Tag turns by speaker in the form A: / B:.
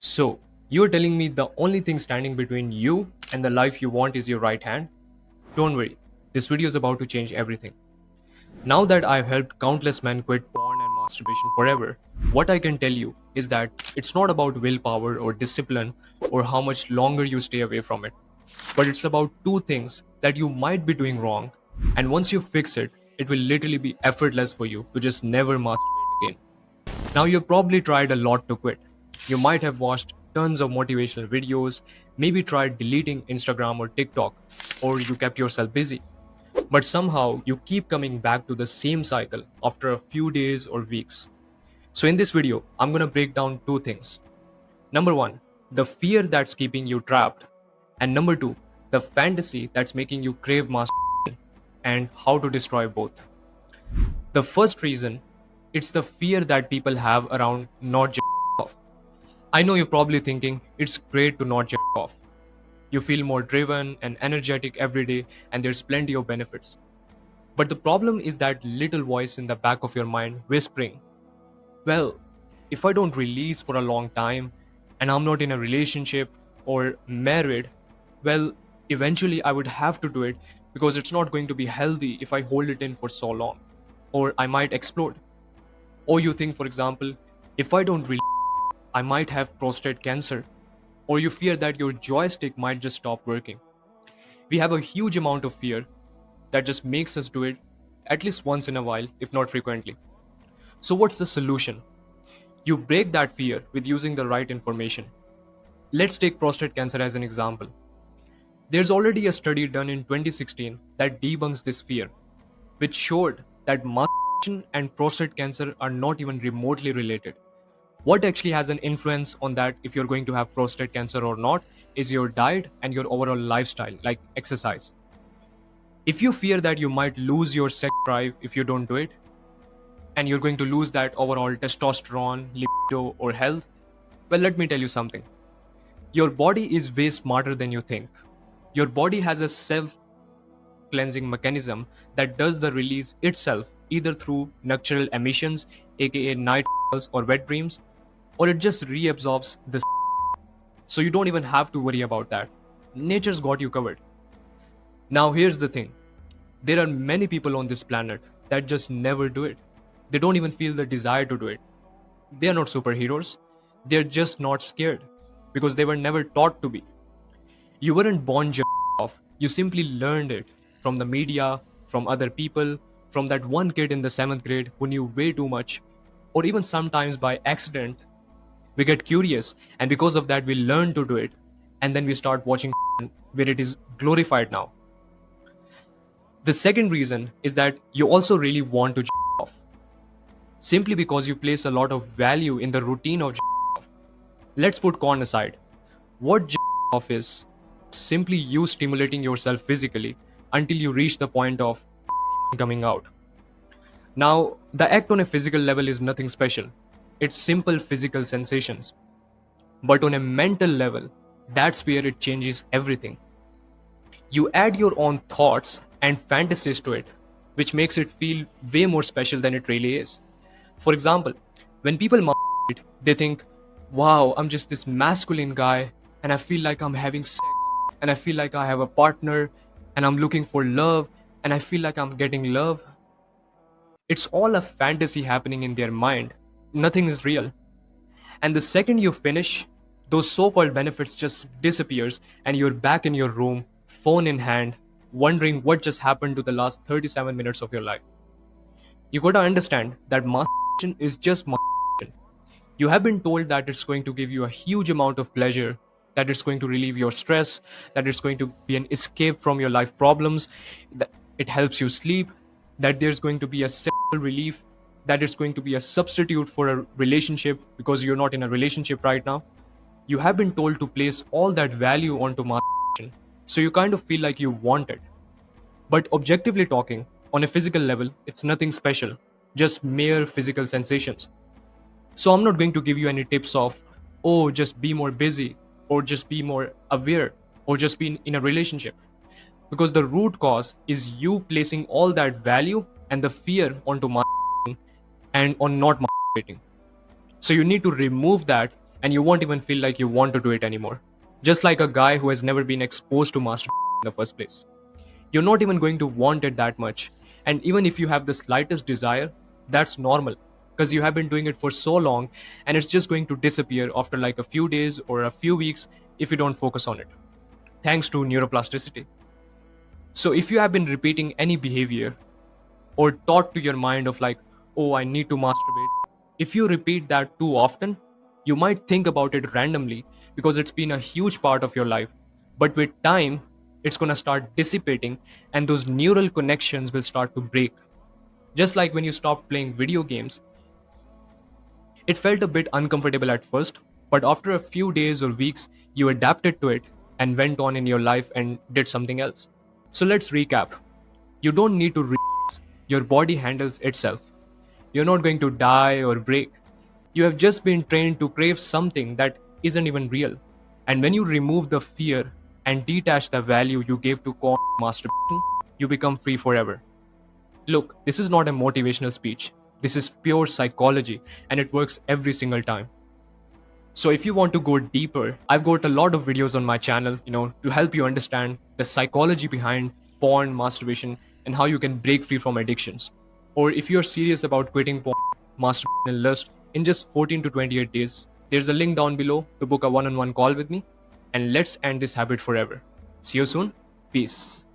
A: So, you're telling me the only thing standing between you and the life you want is your right hand? Don't worry, this video is about to change everything. Now that I've helped countless men quit porn and masturbation forever, what I can tell you is that it's not about willpower or discipline or how much longer you stay away from it, but it's about two things that you might be doing wrong, and once you fix it, it will literally be effortless for you to just never masturbate again. Now, you've probably tried a lot to quit. You might have watched tons of motivational videos, maybe tried deleting Instagram or TikTok, or you kept yourself busy. But somehow you keep coming back to the same cycle after a few days or weeks. So, in this video, I'm gonna break down two things. Number one, the fear that's keeping you trapped. And number two, the fantasy that's making you crave masturbation, and how to destroy both. The first reason, it's the fear that people have around not jerking off. I know you're probably thinking it's great to not jerk off. You feel more driven and energetic every day, and there's plenty of benefits. But the problem is that little voice in the back of your mind whispering, well, if I don't release for a long time, and I'm not in a relationship or married, well, eventually I would have to do it because it's not going to be healthy if I hold it in for so long, or I might explode. Or you think, for example, if I don't release, I might have prostate cancer, or you fear that your joystick might just stop working. We have a huge amount of fear that just makes us do it at least once in a while, if not frequently. So, what's the solution? You break that fear with using the right information. Let's take prostate cancer as an example. There's already a study done in 2016 that debunks this fear, which showed that masturbation and prostate cancer are not even remotely related. What actually has an influence on that if you're going to have prostate cancer or not is your diet and your overall lifestyle, like exercise. If you fear that you might lose your sex drive if you don't do it, and you're going to lose that overall testosterone, libido, or health, well, let me tell you something. Your body is way smarter than you think. Your body has a self cleansing mechanism that does the release itself either through nocturnal emissions, aka night or wet dreams, or it just reabsorbs the. So you don't even have to worry about that. Nature's got you covered. Now here's the thing. There are many people on this planet that just never do it. They don't even feel the desire to do it. They are not superheroes. They're just not scared because they were never taught to be. You weren't born off. You simply learned it from the media, from other people, from that one kid in the 7th grade who knew way too much, or even sometimes by accident. We get curious, and because of that, we learn to do it, and then we start watching where it is glorified now. The second reason is that you also really want to off, simply because you place a lot of value in the routine of off. Let's put corn aside. What off is simply you stimulating yourself physically until you reach the point of coming out. Now, the act on a physical level is nothing special. It's simple physical sensations. But on a mental level, that's where it changes everything. You add your own thoughts and fantasies to it, which makes it feel way more special than it really is. For example, when people masturbate, they think, wow, I'm just this masculine guy and I feel like I'm having sex and I feel like I have a partner and I'm looking for love and I feel like I'm getting love. It's all a fantasy happening in their mind. Nothing is real. And the second you finish, those so-called benefits just disappears and you're back in your room, phone in hand, wondering what just happened to the last 37 minutes of your life. You gotta understand that masturbation is just masturbation. You have been told that it's going to give you a huge amount of pleasure, that it's going to relieve your stress, that it's going to be an escape from your life problems, that it helps you sleep, that there's going to be a sexual relief, that it's going to be a substitute for a relationship because you're not in a relationship right now. You have been told to place all that value onto masturbation, so you kind of feel like you want it. But objectively talking, on a physical level, it's nothing special, just mere physical sensations. So I'm not going to give you any tips of, oh, just be more busy, or just be more aware, or just be in a relationship. Because the root cause is you placing all that value and the fear onto masturbating and on not masturbating. So you need to remove that and you won't even feel like you want to do it anymore. Just like a guy who has never been exposed to masturbation in the first place. You're not even going to want it that much. And even if you have the slightest desire, that's normal because you have been doing it for so long and it's just going to disappear after like a few days or a few weeks if you don't focus on it, thanks to neuroplasticity. So if you have been repeating any behavior or thought to your mind of like, oh, I need to masturbate, if you repeat that too often, you might think about it randomly because it's been a huge part of your life. But with time, it's gonna start dissipating and those neural connections will start to break. Just like when you stopped playing video games, it felt a bit uncomfortable at first, but after a few days or weeks, you adapted to it and went on in your life and did something else. So let's recap. You don't need to your body handles itself. You're not going to die or break. You have just been trained to crave something that isn't even real. And when you remove the fear and detach the value you gave to masturbation, you become free forever. Look, this is not a motivational speech. This is pure psychology and it works every single time. So if you want to go deeper, I've got a lot of videos on my channel, to help you understand the psychology behind porn, masturbation, and how you can break free from addictions. Or if you're serious about quitting porn, masturbation, and lust in just 14 to 28 days, there's a link down below to book a one-on-one call with me, and let's end this habit forever. See you soon. Peace.